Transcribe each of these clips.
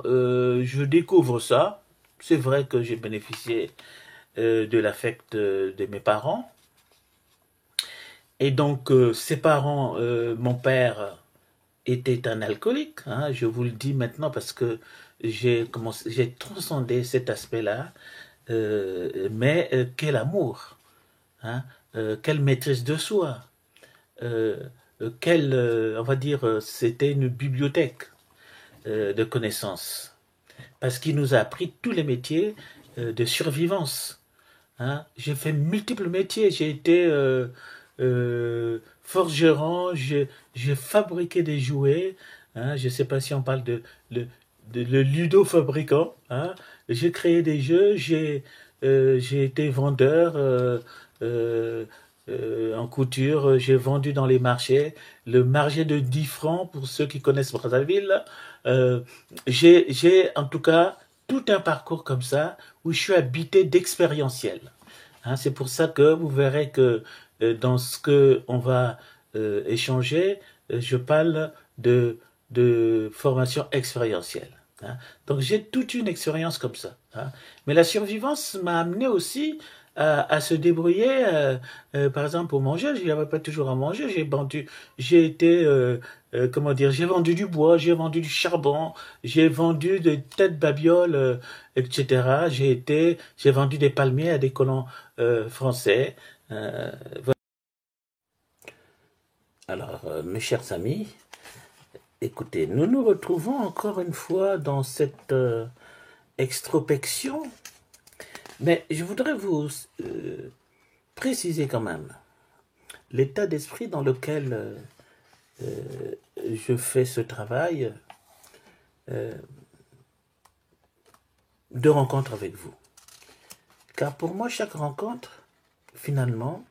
Je découvre ça. C'est vrai que j'ai bénéficié de l'affect de mes parents. Et donc, ses parents, mon père était un alcoolique, hein, je vous le dis maintenant parce que j'ai transcendé cet aspect-là. Mais quel amour, hein, quelle maîtrise de soi, euh, on va dire, c'était une bibliothèque de connaissances. Parce qu'il nous a appris tous les métiers de survivance. Hein. J'ai fait multiples métiers. J'ai été forgeron, j'ai fabriqué des jouets. Hein. Je ne sais pas si on parle le ludo-fabricant. Hein. J'ai créé des jeux. J'ai été vendeur euh, en couture. J'ai vendu dans les marchés. Le marché de 10 francs, pour ceux qui connaissent Brazzaville. Euh, j'ai en tout cas tout un parcours comme ça où je suis habité d'expérientiel. Hein, c'est pour ça que vous verrez que dans ce que on va échanger, je parle de formation expérientielle. Hein. Donc j'ai toute une expérience comme ça. Hein. Mais la survivance m'a amené aussi à se débrouiller. Par exemple, pour manger, je n'avais pas toujours à manger. J'ai été, comment dire, j'ai vendu du bois, j'ai vendu du charbon, j'ai vendu des têtes babioles, etc. J'ai vendu des palmiers à des colons français. Voilà. Alors, mes chers amis, écoutez, nous nous retrouvons encore une fois dans cette extropection, mais je voudrais vous préciser quand même l'état d'esprit dans lequel je fais ce travail de rencontre avec vous. Car pour moi, chaque rencontre, finalement,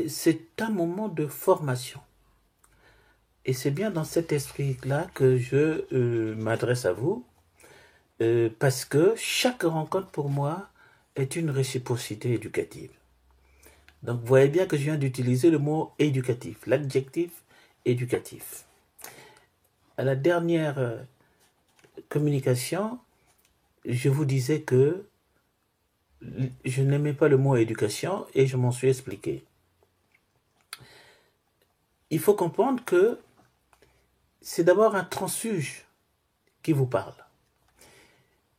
c'est un moment de formation. Et c'est bien dans cet esprit-là que je m'adresse à vous, parce que chaque rencontre pour moi est une réciprocité éducative. Donc vous voyez bien que je viens d'utiliser le mot éducatif, l'adjectif éducatif. À la dernière communication, je vous disais que je n'aimais pas le mot éducation et je m'en suis expliqué. Il faut comprendre que c'est d'abord un transfuge qui vous parle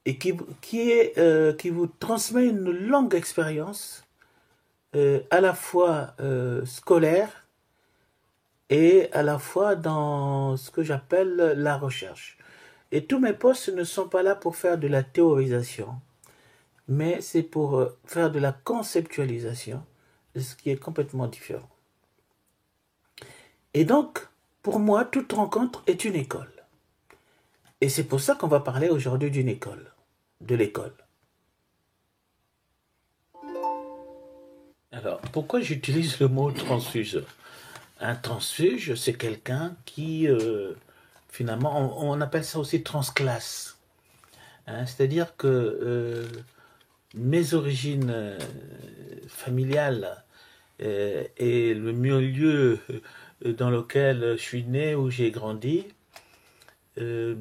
et qui vous transmet une longue expérience à la fois scolaire et à la fois dans ce que j'appelle la recherche. Et tous mes postes ne sont pas là pour faire de la théorisation, mais c'est pour faire de la conceptualisation, ce qui est complètement différent. Et donc, pour moi, toute rencontre est une école. Et c'est pour ça qu'on va parler aujourd'hui d'une école, de l'école. Alors, pourquoi j'utilise le mot transfuge? Un transfuge, c'est quelqu'un qui, finalement, on appelle ça aussi transclasse. Hein, c'est-à-dire que mes origines familiales et le milieu dans lequel je suis né, où j'ai grandi, euh,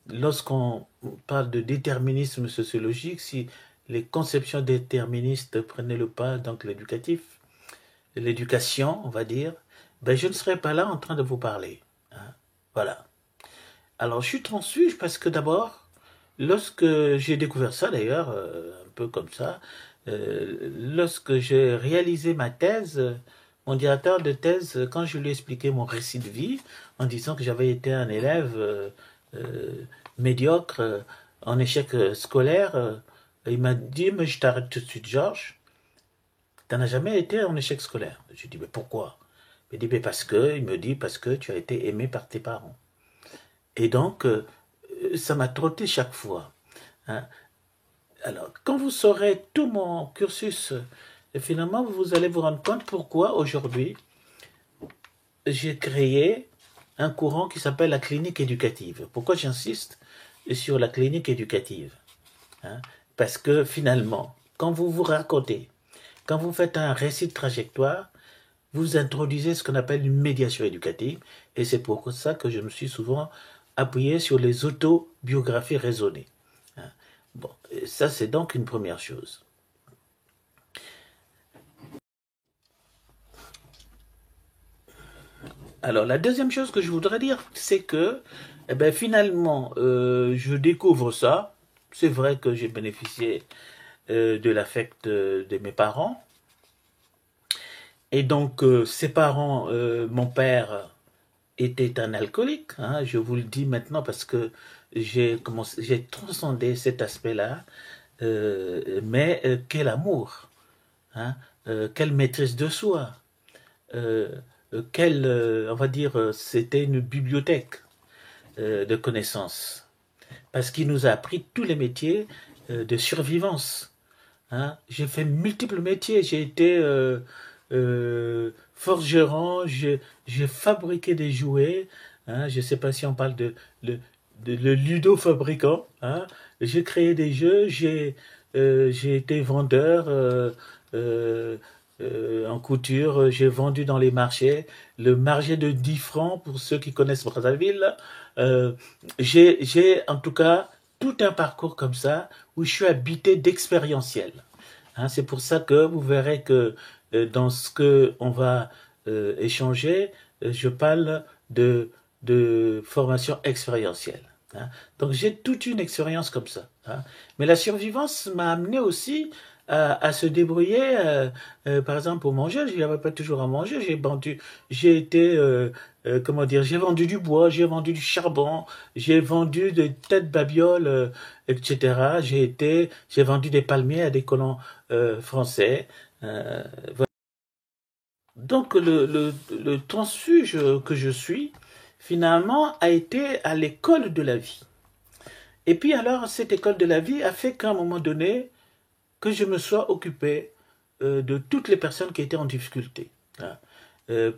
lorsqu'on parle de déterminisme sociologique, si les conceptions déterministes prenaient le pas, donc l'éducatif, l'éducation, on va dire, ben je ne serais pas là en train de vous parler. Hein. Voilà. Alors je suis transfuge parce que d'abord, lorsque j'ai découvert ça d'ailleurs, un peu comme ça, lorsque j'ai réalisé ma thèse, mon directeur de thèse, quand je lui ai expliqué mon récit de vie, en disant que j'avais été un élève médiocre, en échec scolaire, il m'a dit, mais je t'arrête tout de suite, Georges, tu n'as jamais été en échec scolaire. Je lui dis, mais pourquoi? Il me dit, mais parce que tu as été aimé par tes parents. Et donc, ça m'a trotté chaque fois. Hein. Alors, quand vous saurez tout mon cursus, finalement, vous allez vous rendre compte pourquoi aujourd'hui, j'ai créé un courant qui s'appelle la clinique éducative. Pourquoi j'insiste sur la clinique éducative? Hein? Parce que finalement, quand vous vous racontez, quand vous faites un récit de trajectoire, vous introduisez ce qu'on appelle une médiation éducative, et c'est pour ça que je me suis souvent appuyé sur les autobiographies raisonnées. Hein. Bon, ça c'est donc une première chose. Alors la deuxième chose que je voudrais dire, c'est que eh ben, finalement, je découvre ça. C'est vrai que j'ai bénéficié de l'affect de mes parents. Et donc, ses parents, mon père était un alcoolique, hein, je vous le dis maintenant parce que j'ai transcendé cet aspect-là. Mais quel amour, hein, quelle maîtrise de soi, euh, on va dire, c'était une bibliothèque de connaissances, parce qu'il nous a appris tous les métiers de survivance. Hein. J'ai fait multiples métiers, j'ai été forgeron, j'ai fabriqué des jouets, hein, je ne sais pas si on parle le ludo-fabricant, hein. J'ai créé des jeux, j'ai été vendeur euh, en couture, j'ai vendu dans les marchés, le marché de 10 francs pour ceux qui connaissent Brazzaville. Euh, j'ai en tout cas tout un parcours comme ça où je suis habité d'expérientiel. Hein, c'est pour ça que vous verrez que dans ce que on va échanger, je parle de formation expérientielle. Hein. Donc j'ai toute une expérience comme ça. Hein. Mais la survivance m'a amené aussi à se débrouiller. Par exemple, pour manger, je n'avais pas toujours à manger. J'ai été, comment dire, j'ai vendu du bois, j'ai vendu du charbon, j'ai vendu des têtes babioles, etc. J'ai vendu des palmiers à des colons français. Voilà. Donc le transfuge que je suis, finalement, a été à l'école de la vie. Et puis alors, cette école de la vie a fait qu'à un moment donné, que je me sois occupé de toutes les personnes qui étaient en difficulté. Hein.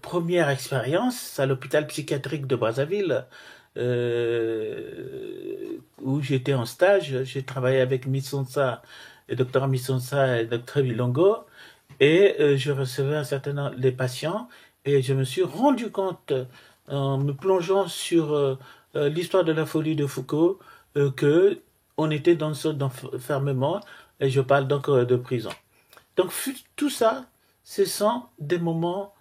Première expérience à l'hôpital psychiatrique de Brazzaville, où j'étais en stage. J'ai travaillé avec Missonsa, et Dr Missonsa et Dr Bilongo, et je recevais un certain nombre de patients, et je me suis rendu compte, en me plongeant sur l'histoire de la folie de Foucault, que on était dans une sorte d'enfermement, et je parle donc de prison. Donc tout ça, ce sont des moments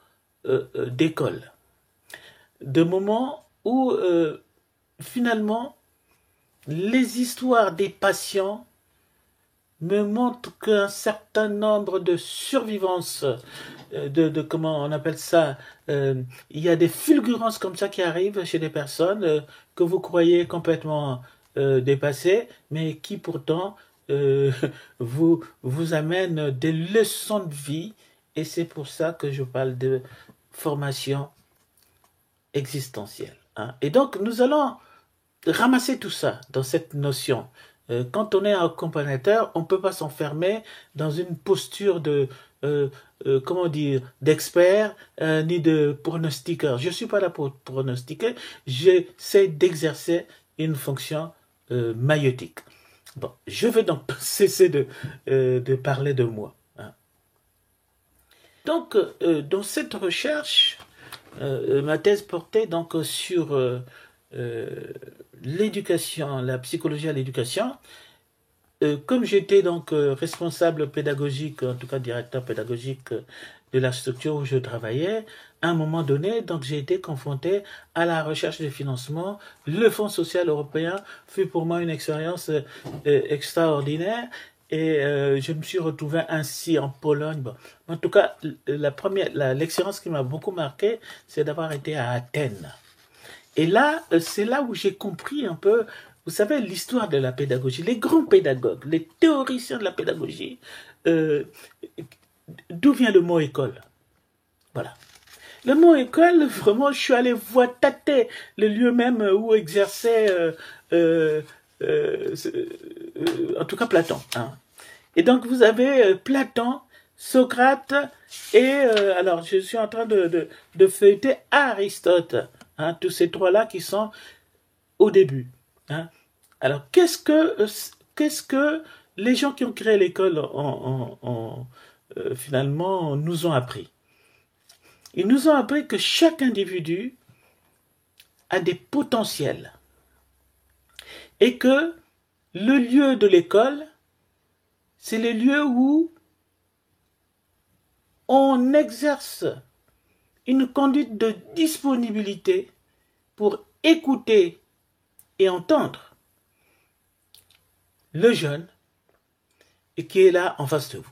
d'école, des moments où finalement les histoires des patients me montrent qu'un certain nombre de survivances, comment on appelle ça, il y a des fulgurances comme ça qui arrivent chez des personnes que vous croyez complètement dépassées, mais qui pourtant vous amènent des leçons de vie, et c'est pour ça que je parle de formation existentielle. Hein. Et donc nous allons ramasser tout ça dans cette notion. Quand on est un accompagnateur, on ne peut pas s'enfermer dans une posture de, comment dire, d'expert ni de pronostiqueur. Je ne suis pas là pour pronostiquer, j'essaie d'exercer une fonction maïeutique. Bon, je vais donc cesser de parler de moi. Hein. Donc, dans cette recherche, ma thèse portait donc sur l'éducation, la psychologie à l'éducation. Comme j'étais donc responsable pédagogique, en tout cas directeur pédagogique de la structure où je travaillais, à un moment donné, donc j'ai été confronté à la recherche de financement. Le Fonds social européen fut pour moi une expérience extraordinaire. Et je me suis retrouvé ainsi en Pologne. Bon. En tout cas, l'expérience qui m'a beaucoup marqué, c'est d'avoir été à Athènes. Et là, c'est là où j'ai compris un peu, vous savez, l'histoire de la pédagogie. Les grands pédagogues, les théoriciens de la pédagogie, d'où vient le mot école? Voilà. Le mot école, vraiment, je suis allé voir tâter le lieu même où exerçait, en tout cas, Platon. Hein. Et donc, vous avez Platon, Socrate, et alors, je suis en train de feuilleter Aristote. Hein, tous ces trois-là qui sont au début. Hein. Alors, qu'est-ce que les gens qui ont créé l'école finalement nous ont appris? Ils nous ont appris que chaque individu a des potentiels. Et que le lieu de l'école, c'est le lieu où on exerce une conduite de disponibilité pour écouter et entendre le jeune et qui est là en face de vous.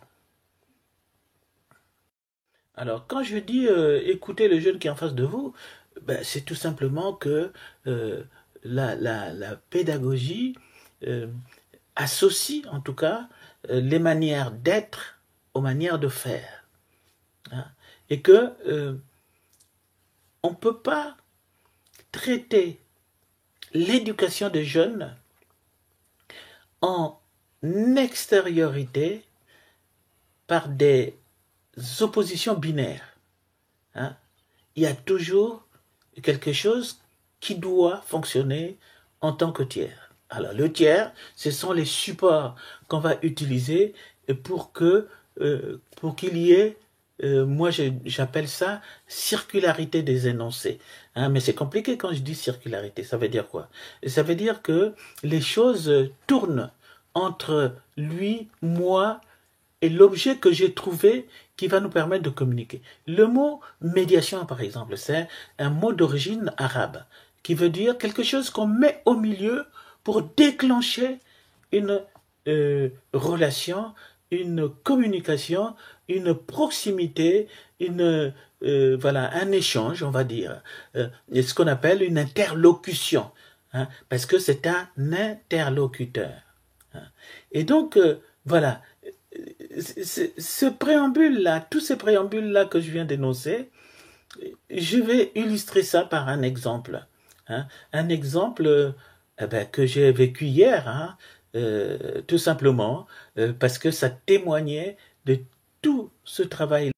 Alors, quand je dis écouter le jeune qui est en face de vous, ben, c'est tout simplement que la pédagogie associe, en tout cas, les manières d'être aux manières de faire. Hein, et que on ne peut pas traiter l'éducation des jeunes en extériorité par des oppositions binaires. Hein. Il y a toujours quelque chose qui doit fonctionner en tant que tiers. Alors le tiers, ce sont les supports qu'on va utiliser pour qu'il y ait, moi j'appelle ça circularité des énoncés. Hein, mais c'est compliqué quand je dis circularité, ça veut dire quoi? Ça veut dire que les choses tournent entre lui, moi et l'objet que j'ai trouvé qui va nous permettre de communiquer. Le mot médiation, par exemple, c'est un mot d'origine arabe qui veut dire quelque chose qu'on met au milieu pour déclencher une relation, une communication, une proximité, voilà, un échange, on va dire, ce qu'on appelle une interlocution, hein, parce que c'est un interlocuteur. Hein. Et donc, voilà, ce préambule-là, tous ces préambules-là que je viens d'énoncer, je vais illustrer ça par un exemple. Hein. Un exemple que j'ai vécu hier, hein, tout simplement, parce que ça témoignait de tout ce travail.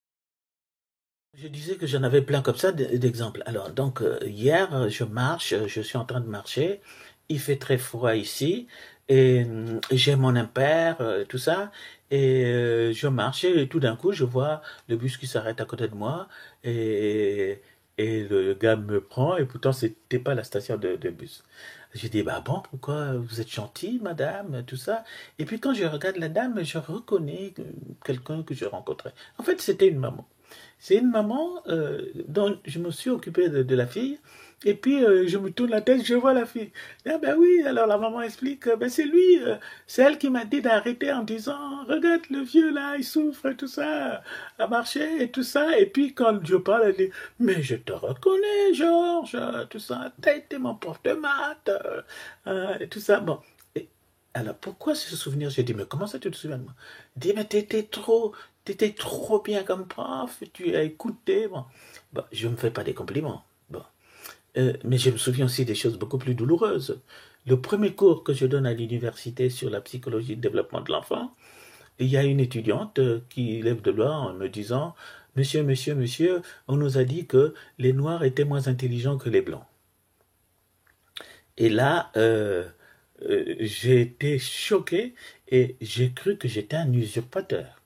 Je disais que j'en avais plein comme ça d'exemples. Alors, donc, hier, je marche, je suis en train de marcher, il fait très froid ici, et j'ai mon impair, tout ça, et je marche, et tout d'un coup, je vois le bus qui s'arrête à côté de moi, et le gars me prend, et pourtant, c'était pas la station de bus. J'ai dit, bah bon, pourquoi vous êtes gentille, madame, tout ça. Et puis quand je regarde la dame, je reconnais quelqu'un que je rencontrais. En fait, c'était une maman. C'est une maman dont je me suis occupé de la fille. Et puis, je me tourne la tête, je vois la fille. Ah ben oui, alors la maman explique, ben c'est lui, c'est elle qui m'a dit d'arrêter en disant, regarde le vieux là, il souffre et tout ça, à marcher et tout ça. Et puis quand je parle, elle dit, mais je te reconnais, Georges, tout ça, t'as été mon prof de maths, et tout ça. Bon. Et, alors pourquoi ce souvenir? J'ai dit, mais comment ça tu te souviens de moi? Elle dit, mais t'étais trop bien comme prof, tu as écouté. Bon, bon je ne me fais pas des compliments. Bon. Mais je me souviens aussi des choses beaucoup plus douloureuses. Le premier cours que je donne à l'université sur la psychologie de développement de l'enfant, il y a une étudiante qui lève de loin en me disant « Monsieur, monsieur, monsieur, on nous a dit que les Noirs étaient moins intelligents que les Blancs. » Et là, j'ai été choqué et j'ai cru que j'étais un usurpateur.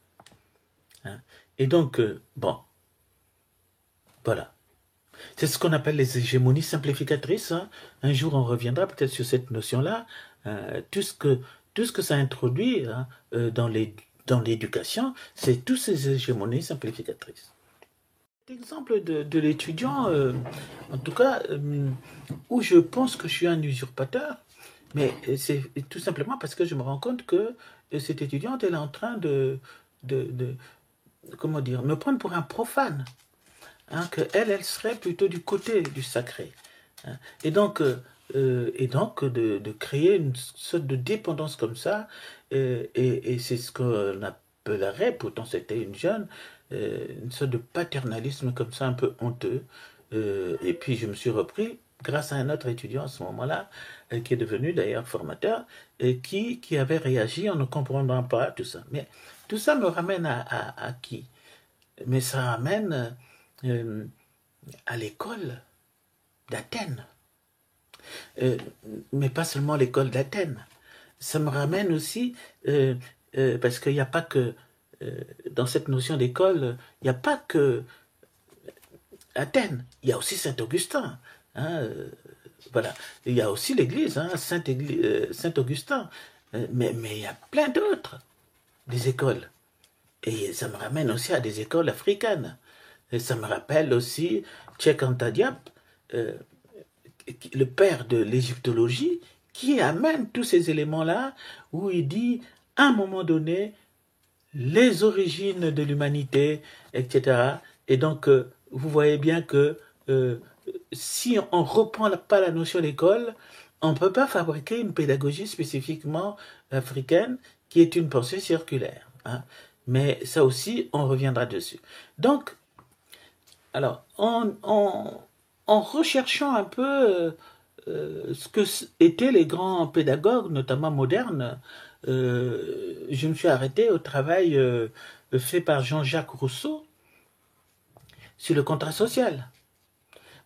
Hein. Et donc, bon, voilà. C'est ce qu'on appelle les hégémonies simplificatrices. Hein. Un jour, on reviendra peut-être sur cette notion-là. Tout ce que ça introduit hein, dans l'éducation, c'est toutes ces hégémonies simplificatrices. L'exemple de l'étudiant, en tout cas, où je pense que je suis un usurpateur, mais c'est tout simplement parce que je me rends compte que cette étudiante, elle est en train comment dire, me prendre pour un profane. Hein, qu'elle serait plutôt du côté du sacré. Hein. Et donc de créer une sorte de dépendance comme ça, et c'est ce qu'on appellerait, pourtant c'était une jeune, une sorte de paternalisme comme ça, un peu honteux. Et puis je me suis repris, grâce à un autre étudiant à ce moment-là, qui est devenu d'ailleurs formateur, et qui avait réagi en ne comprenant pas tout ça. Mais tout ça me ramène à qui? Mais ça ramène à l'école d'Athènes. Mais pas seulement l'école d'Athènes. Ça me ramène aussi, parce qu'il n'y a pas que, dans cette notion d'école, il n'y a pas que Athènes, il y a aussi Saint-Augustin. Hein, voilà. Il y a aussi l'église, hein, Saint-Augustin. Mais il y a plein d'autres, des écoles. Et ça me ramène aussi à des écoles africaines. Et ça me rappelle aussi Cheikh Anta Diop, le père de l'égyptologie, qui amène tous ces éléments-là, où il dit, à un moment donné, les origines de l'humanité, etc. Et donc, vous voyez bien que si on ne reprend pas la notion d'école, on ne peut pas fabriquer une pédagogie spécifiquement africaine qui est une pensée circulaire. Hein. Mais ça aussi, on reviendra dessus. Donc, alors, en recherchant un peu ce que étaient les grands pédagogues, notamment modernes, je me suis arrêté au travail fait par Jean-Jacques Rousseau sur le contrat social.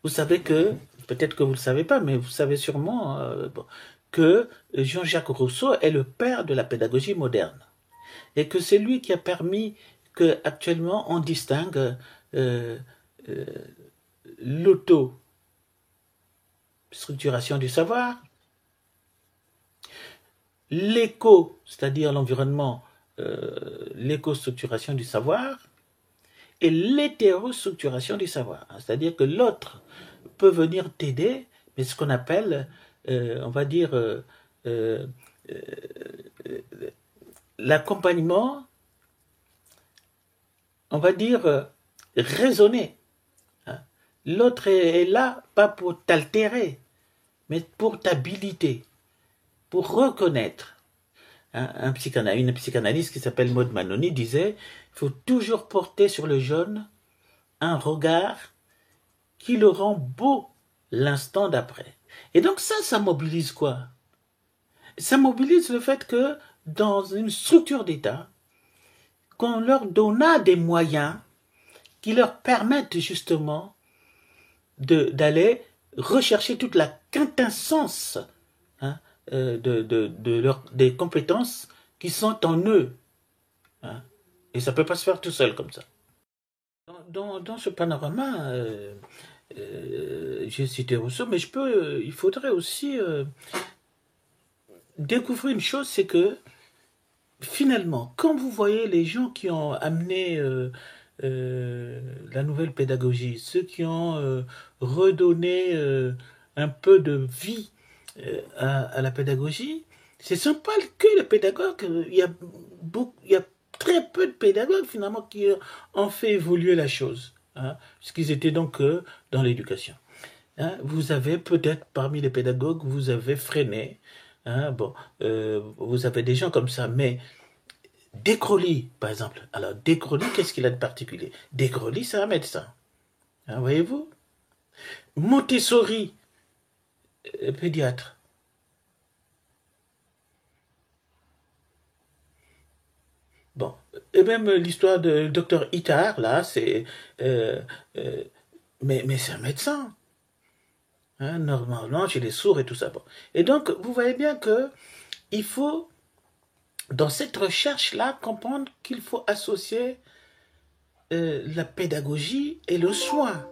Vous savez que, peut-être que vous ne le savez pas, mais vous savez sûrement que Jean-Jacques Rousseau est le père de la pédagogie moderne. Et que c'est lui qui a permis que actuellement on distingue euh, l'auto-structuration du savoir, l'éco, c'est-à-dire l'environnement, l'éco-structuration du savoir, et l'hétérostructuration du savoir. C'est-à-dire que l'autre peut venir t'aider, mais ce qu'on appelle, on va dire, l'accompagnement, on va dire, raisonné. L'autre est là, pas pour t'altérer, mais pour t'habiliter, pour reconnaître. Une psychanalyste qui s'appelle Maud Manoni disait il faut toujours porter sur le jeune un regard qui le rend beau l'instant d'après. Et donc ça mobilise quoi? Ça mobilise le fait que dans une structure d'État, qu'on leur donna des moyens qui leur permettent justement d'aller rechercher toute la quintessence hein, des compétences qui sont en eux. Hein. Et ça ne peut pas se faire tout seul comme ça. Dans ce panorama, j'ai cité Rousseau, mais il faudrait aussi découvrir une chose, c'est que finalement, quand vous voyez les gens qui ont amené la nouvelle pédagogie, ceux qui ont redonné un peu de vie à la pédagogie, ce ne sont pas que les pédagogues. Il y a très peu de pédagogues finalement qui ont fait évoluer la chose, hein, puisqu'ils étaient donc dans l'éducation. Hein, vous avez peut-être parmi les pédagogues, vous avez freiné. Hein, bon, vous avez des gens comme ça, mais Descroly, par exemple. Alors, Descroly, qu'est-ce qu'il a de particulier? Descroly, c'est un médecin. Hein, voyez-vous? Montessori, pédiatre. Bon, et même l'histoire de docteur Itard, là, c'est... mais c'est un médecin. Hein, normalement, chez les sourds et tout ça. Bon. Et donc, vous voyez bien que il faut, dans cette recherche-là, comprendre qu'il faut associer la pédagogie et le soin.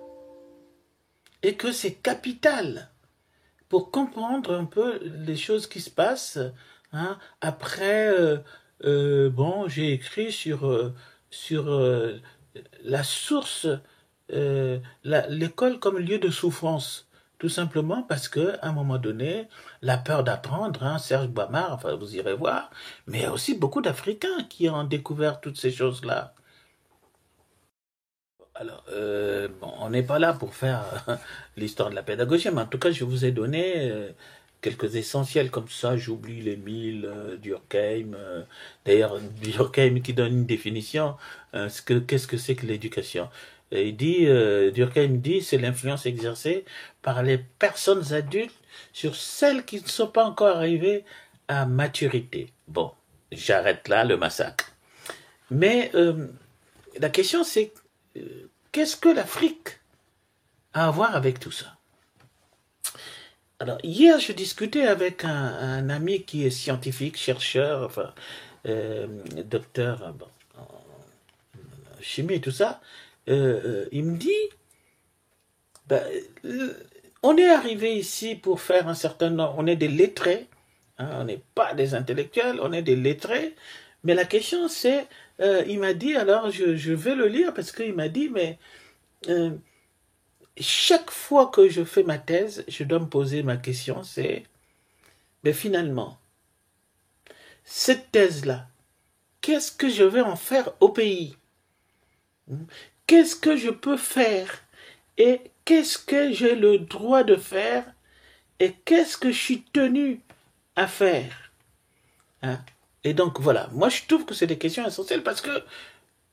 Et que c'est capital pour comprendre un peu les choses qui se passent. Hein. Après, bon, j'ai écrit sur la source, l'école comme lieu de souffrance. Tout simplement parce que, à un moment donné, la peur d'apprendre, hein, Serge Boimard, enfin vous irez voir, mais il y a aussi beaucoup d'Africains qui ont découvert toutes ces choses-là. Alors, bon, on n'est pas là pour faire l'histoire de la pédagogie, mais en tout cas, je vous ai donné quelques essentiels comme ça. J'oublie les mille, Durkheim. D'ailleurs, Durkheim qui donne une définition. Qu'est-ce que c'est que l'éducation? Il dit, Durkheim dit, c'est l'influence exercée par les personnes adultes sur celles qui ne sont pas encore arrivées à maturité. Bon, j'arrête là le massacre. Mais la question, c'est qu'est-ce que l'Afrique a à voir avec tout ça? Alors, hier, je discutais avec un ami qui est scientifique, chercheur, enfin, docteur bon, en chimie et tout ça. Il me dit, ben, on est arrivé ici pour faire un certain nombre, on est des lettrés, hein, on n'est pas des intellectuels, on est des lettrés, mais la question c'est, il m'a dit, alors je vais le lire parce qu'il m'a dit, mais chaque fois que je fais ma thèse, je dois me poser ma question, c'est, mais finalement, cette thèse-là, qu'est-ce que je vais en faire au pays? Qu'est-ce que je peux faire? Et qu'est-ce que j'ai le droit de faire? Et qu'est-ce que je suis tenu à faire? Hein? Et donc voilà, moi je trouve que c'est des questions essentielles parce que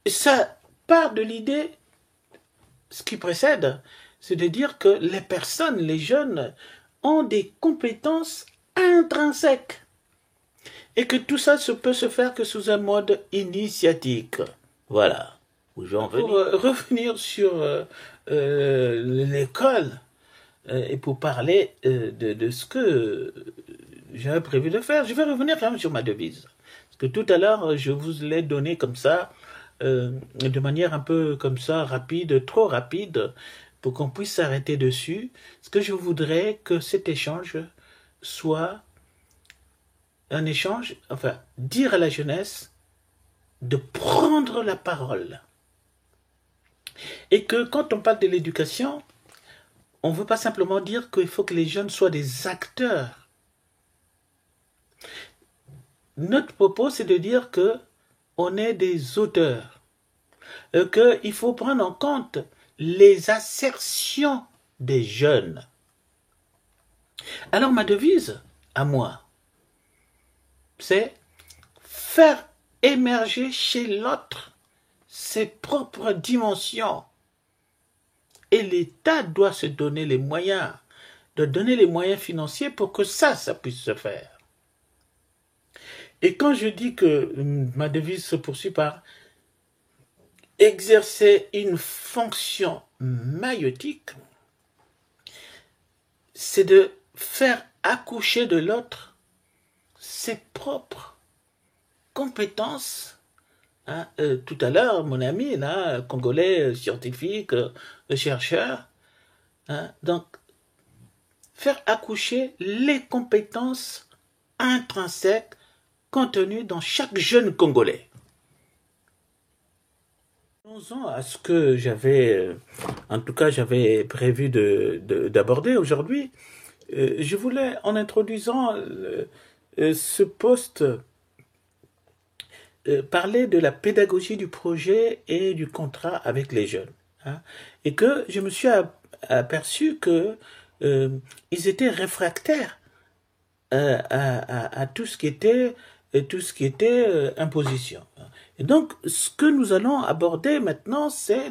ça part de l'idée, ce qui précède, c'est de dire que les personnes, les jeunes, ont des compétences intrinsèques et que tout ça peut se faire que sous un mode initiatique. Voilà. Pour revenir sur l'école et pour parler de ce que j'avais prévu de faire, je vais revenir quand même sur ma devise. Parce que tout à l'heure, je vous l'ai donné comme ça, de manière un peu comme ça, rapide, trop rapide, pour qu'on puisse s'arrêter dessus. Parce que je voudrais que cet échange soit un échange, enfin, dire à la jeunesse de prendre la parole. Et que quand on parle de l'éducation, on ne veut pas simplement dire qu'il faut que les jeunes soient des acteurs. Notre propos, c'est de dire qu'on est des auteurs, qu'il faut prendre en compte les assertions des jeunes. Alors ma devise, à moi, c'est faire émerger chez l'autre ses propres dimensions. Et l'État doit se donner les moyens, de donner les moyens financiers pour que ça puisse se faire. Et quand je dis que ma devise se poursuit par exercer une fonction maïotique, c'est de faire accoucher de l'autre ses propres compétences. Hein, tout à l'heure, mon ami, là, congolais, scientifique, chercheur, hein, donc, faire accoucher les compétences intrinsèques contenues dans chaque jeune Congolais. Venons-en à ce que j'avais, en tout cas, j'avais prévu d'aborder aujourd'hui. Je voulais, en introduisant ce poste, parler de la pédagogie du projet et du contrat avec les jeunes. Hein, et que je me suis aperçu que ils étaient réfractaires à tout ce qui était imposition. Et donc, ce que nous allons aborder maintenant, c'est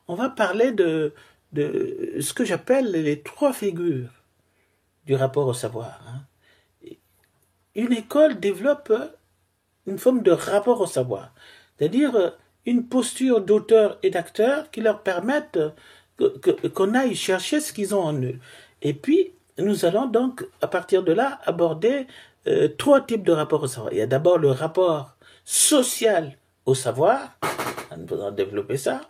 on va parler de ce que j'appelle les trois figures du rapport au savoir. Hein. Une école développe une forme de rapport au savoir, c'est-à-dire une posture d'auteur et d'acteur qui leur permettent qu'on aille chercher ce qu'ils ont en eux. Et puis, nous allons donc, à partir de là, aborder trois types de rapports au savoir. Il y a d'abord le rapport social au savoir, nous allons développer ça.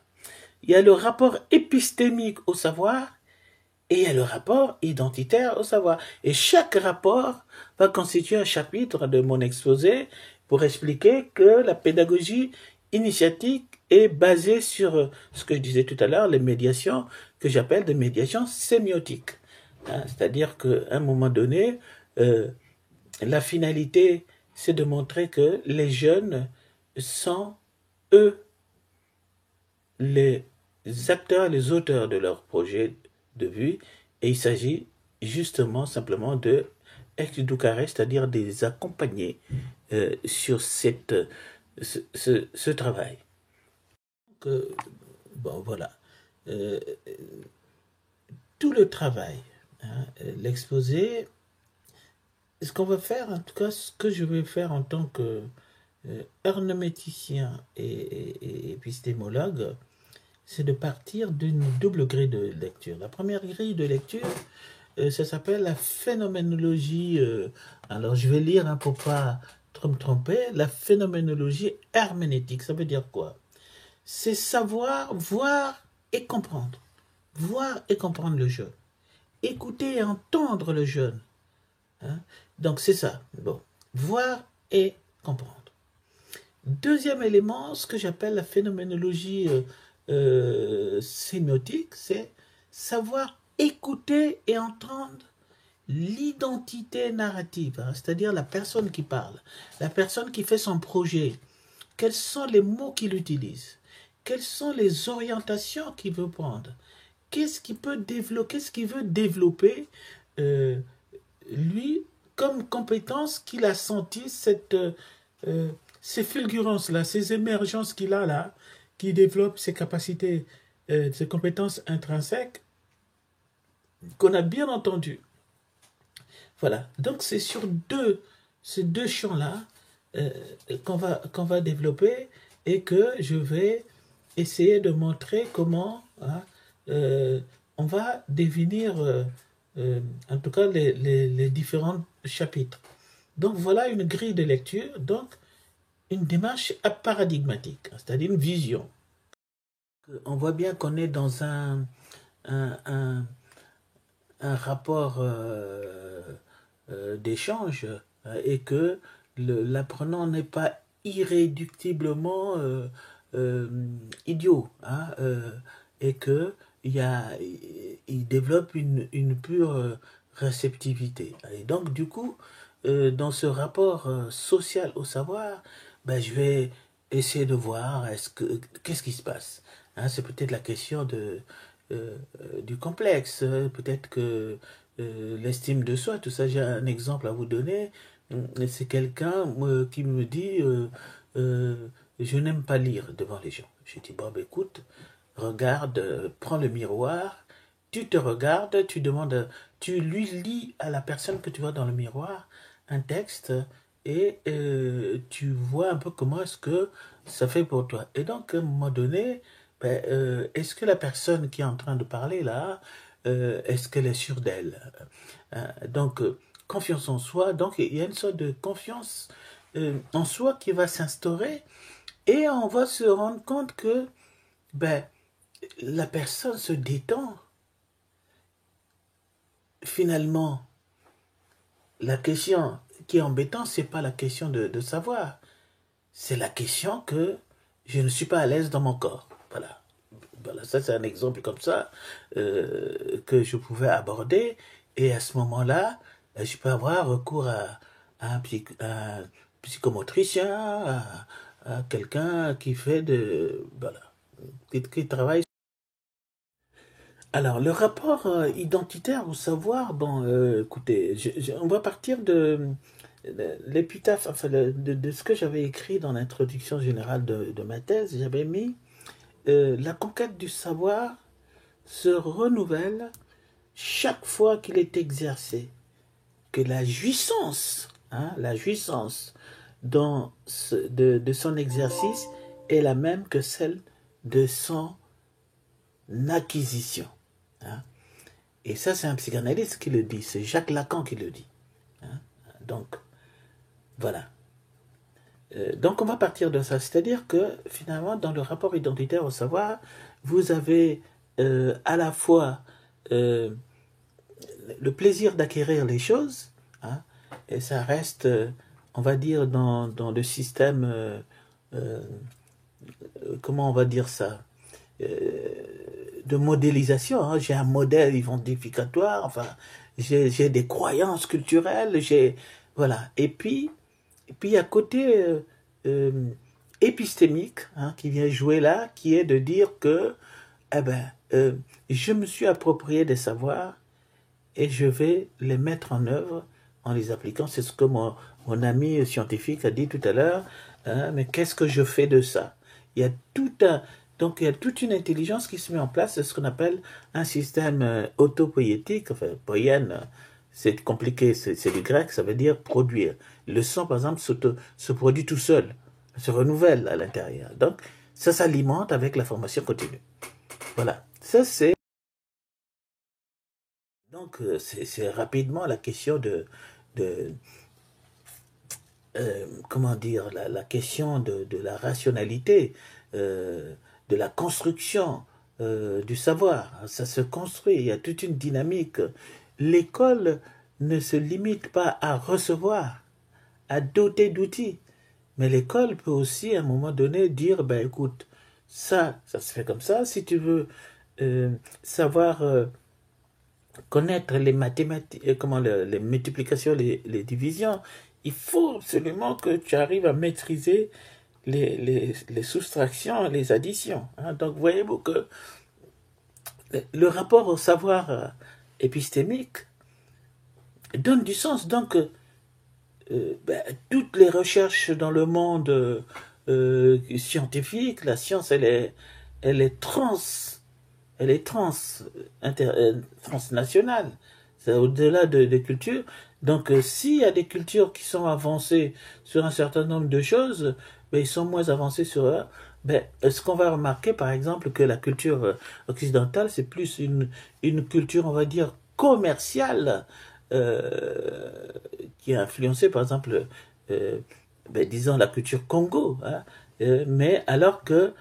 Il y a le rapport épistémique au savoir, et il y a le rapport identitaire au savoir. Et chaque rapport va constituer un chapitre de mon exposé pour expliquer que la pédagogie initiatique est basée sur ce que je disais tout à l'heure, les médiations que j'appelle des médiations sémiotiques. Hein, c'est-à-dire qu'à un moment donné, la finalité, c'est de montrer que les jeunes sont, eux, les acteurs, les auteurs de leur projet de vue, et il s'agit justement simplement de ex-ducare, c'est-à-dire de les accompagner sur ce travail. Donc, bon, voilà. Tout le travail, hein, l'exposé, ce qu'on va faire, en tout cas, ce que je vais faire en tant que herméticien et épistémologue, c'est de partir d'une double grille de lecture. La première grille de lecture, ça s'appelle la phénoménologie, alors je vais lire hein, pour pas trop me tromper, la phénoménologie herméneutique. Ça veut dire quoi? C'est savoir, voir et comprendre. Voir et comprendre le jeu. écouter et entendre le jeune. Hein? Donc c'est ça. Bon, voir et comprendre. Deuxième élément, ce que j'appelle la phénoménologie sémiotique, c'est savoir écouter et entendre l'identité narrative, hein, c'est-à-dire la personne qui parle, la personne qui fait son projet. Quels sont les mots qu'il utilise? Quelles sont les orientations qu'il veut prendre? Qu'est-ce qu'il peut développer? Qu'est-ce qu'il veut développer lui comme compétence qu'il a senti ces fulgurances-là, ces émergences qu'il a là, qui développe ses capacités, ses compétences intrinsèques qu'on a bien entendues. Voilà, donc c'est sur ces deux champs-là qu'on va développer et que je vais essayer de montrer comment hein, on va définir en tout cas les différents chapitres. Donc voilà une grille de lecture, donc une démarche paradigmatique, c'est-à-dire une vision. On voit bien qu'on est dans un rapport d'échange et que l'apprenant n'est pas irréductiblement idiot hein, et que il développe une pure réceptivité. Et donc du coup, dans ce rapport social au savoir, ben, je vais essayer de voir qu'est-ce qui se passe. Hein, c'est peut-être la question du complexe, peut-être que l'estime de soi, tout ça. J'ai un exemple à vous donner. C'est quelqu'un qui me dit je n'aime pas lire devant les gens. Je dis bon, ben, écoute, regarde, prends le miroir, tu te regardes, tu lui lis à la personne que tu vois dans le miroir un texte et tu vois un peu comment est-ce que ça fait pour toi. Et donc, à un moment donné, ben, est-ce que la personne qui est en train de parler là, est-ce qu'elle est sûre d'elle? Donc, confiance en soi. Donc, il y a une sorte de confiance en soi qui va s'instaurer et on va se rendre compte que ben, la personne se détend. Finalement, la question qui est embêtante, c'est pas la question de savoir. C'est la question que je ne suis pas à l'aise dans mon corps. Voilà. Voilà, ça c'est un exemple comme ça que je pouvais aborder. Et à ce moment-là, je peux avoir recours à un psychomotricien, à quelqu'un qui fait voilà, qui travaille. Alors, le rapport identitaire au savoir, bon, écoutez, on va partir de l'épitaphe, enfin, de ce que j'avais écrit dans l'introduction générale de ma thèse. J'avais mis la conquête du savoir se renouvelle chaque fois qu'il est exercé, que la jouissance de son exercice est la même que celle de son acquisition. Hein. Et ça, c'est un psychanalyste qui le dit, c'est Jacques Lacan qui le dit. Hein. Donc, voilà. Donc, on va partir de ça. C'est-à-dire que, finalement, dans le rapport identitaire au savoir, vous avez à la fois le plaisir d'acquérir les choses, hein, et ça reste, on va dire, dans le système, comment on va dire ça, de modélisation. Hein. J'ai un modèle identificatoire, enfin, j'ai des croyances culturelles, voilà. Et puis à côté épistémique hein, qui vient jouer là, qui est de dire que eh ben, je me suis approprié des savoirs et je vais les mettre en œuvre en les appliquant. C'est ce que mon ami scientifique a dit tout à l'heure. Hein, mais qu'est-ce que je fais de ça? Il y a donc il y a toute une intelligence qui se met en place. C'est ce qu'on appelle un système autopoïétique. Enfin, poïenne, c'est compliqué, c'est du grec, ça veut dire produire. Le sang, par exemple, se produit tout seul, se renouvelle à l'intérieur. Donc, ça s'alimente avec la formation continue. Voilà, ça c'est... Donc, c'est rapidement la question comment dire, la question de la rationalité, de la construction du savoir. Ça se construit, il y a toute une dynamique. L'école ne se limite pas à recevoir, à doter d'outils. Mais l'école peut aussi, à un moment donné, dire, ben écoute, ça se fait comme ça. Si tu veux savoir connaître les mathématiques, comment les multiplications, les divisions, il faut absolument que tu arrives à maîtriser les soustractions, les additions. Hein. Donc, voyez-vous que le rapport au savoir épistémique donne du sens. Donc, ben, toutes les recherches dans le monde scientifique, la science, elle est transnationale. C'est au-delà des cultures. Donc, s'il y a des cultures qui sont avancées sur un certain nombre de choses, ben, ils sont moins avancés sur eux. Ben, ce qu'on va remarquer, par exemple, que la culture occidentale, c'est plus une culture, on va dire, commerciale, euh, qui est influencée, par exemple, euh, ben, disons, la culture Congo. Hein, mais alors que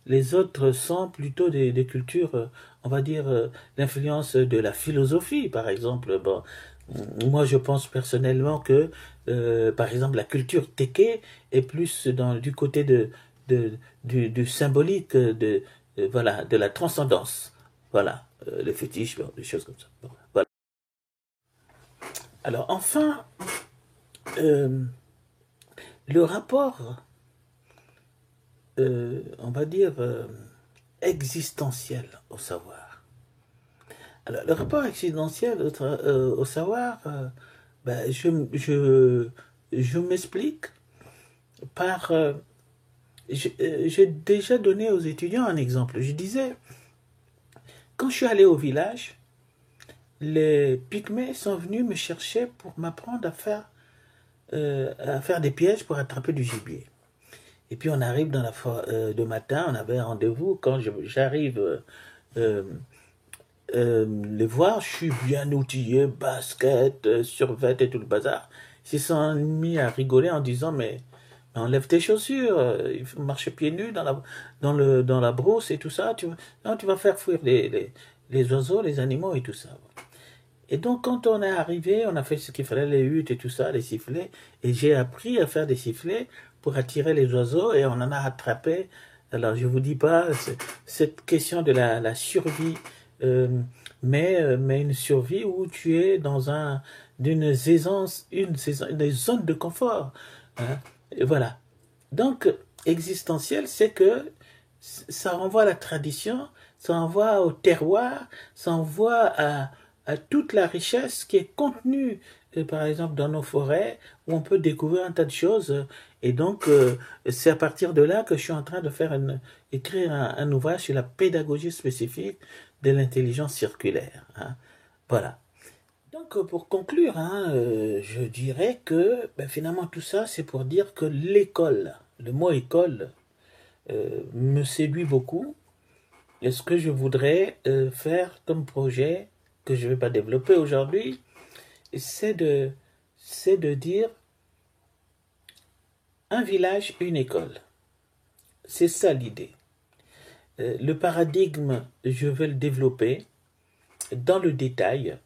les autres sont plutôt des cultures, on va dire, l'influence de la philosophie, par exemple. Bon, moi, je pense personnellement que, par exemple, la culture Teke est plus du côté du symbolique, voilà, de la transcendance. Voilà, le fétiche, bon, des choses comme ça. Bon, voilà. Alors, enfin, euh, le rapport, on va dire, existentiel au savoir. Alors, le rapport existentiel au savoir, ben, je m'explique par... j'ai déjà donné aux étudiants un exemple. Je disais, quand je suis allé au village, les pygmées sont venus me chercher pour m'apprendre à faire des pièges pour attraper du gibier. Et puis on arrive dans la forêt le matin, on avait un rendez-vous. Quand j'arrive les voir, je suis bien outillé, basket, survêt et tout le bazar. Ils se sont mis à rigoler en disant mais enlève tes chaussures, il faut marcher pieds nus dans la brousse et tout ça. Non, tu vas faire fuir les oiseaux, les animaux et tout ça. Et donc, quand on est arrivé, on a fait ce qu'il fallait, les huttes et tout ça, les sifflets. Et j'ai appris à faire des sifflets pour attirer les oiseaux et on en a attrapé. Alors, je vous dis pas cette question de la survie, euh, mais une survie où tu es dans d'une aisance, une zone de confort. Hein. Et voilà. Donc, existentiel, c'est que ça renvoie à la tradition, ça renvoie au terroir, ça renvoie à toute la richesse qui est contenue, par exemple, dans nos forêts, où on peut découvrir un tas de choses. Et donc, c'est à partir de là que je suis en train de écrire un ouvrage sur la pédagogie spécifique de l'intelligence circulaire. Hein. Voilà. Donc, pour conclure, hein, je dirais que ben, finalement tout ça, c'est pour dire que l'école, le mot école, me séduit beaucoup. Et ce que je voudrais faire comme projet, que je ne vais pas développer aujourd'hui, c'est de dire un village, une école. C'est ça l'idée. Le paradigme, je vais le développer dans le détail.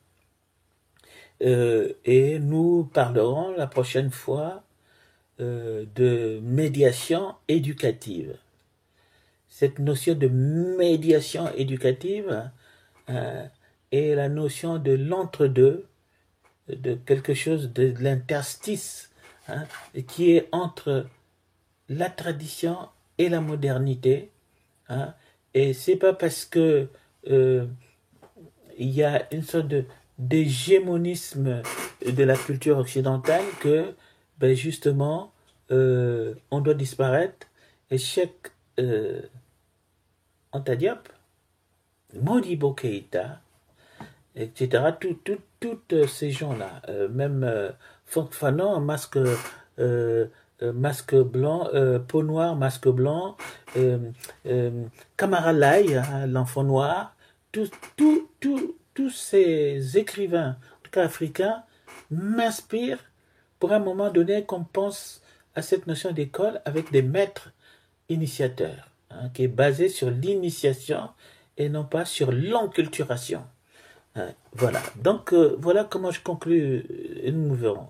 Et nous parlerons la prochaine fois de médiation éducative. Cette notion de médiation éducative est la notion de l'entre-deux, de quelque chose de l'interstice, hein, qui est entre la tradition et la modernité. Hein, et c'est pas parce que il y a une sorte d'hégémonisme de la culture occidentale que ben justement on doit disparaître. Et Cheikh Anta Diop, Modibo Keïta, etc. Tous ces gens-là, même Franck Fanon, masque blanc, peau noire, masque blanc, Kamara Lai, hein, l'enfant noir, tous ces écrivains, en tout cas africains, m'inspirent pour un moment donné qu'on pense à cette notion d'école avec des maîtres initiateurs. hein, qui est basé sur l'initiation et non pas sur l'enculturation. Hein, voilà. Donc, voilà comment je conclus et nous nous verrons.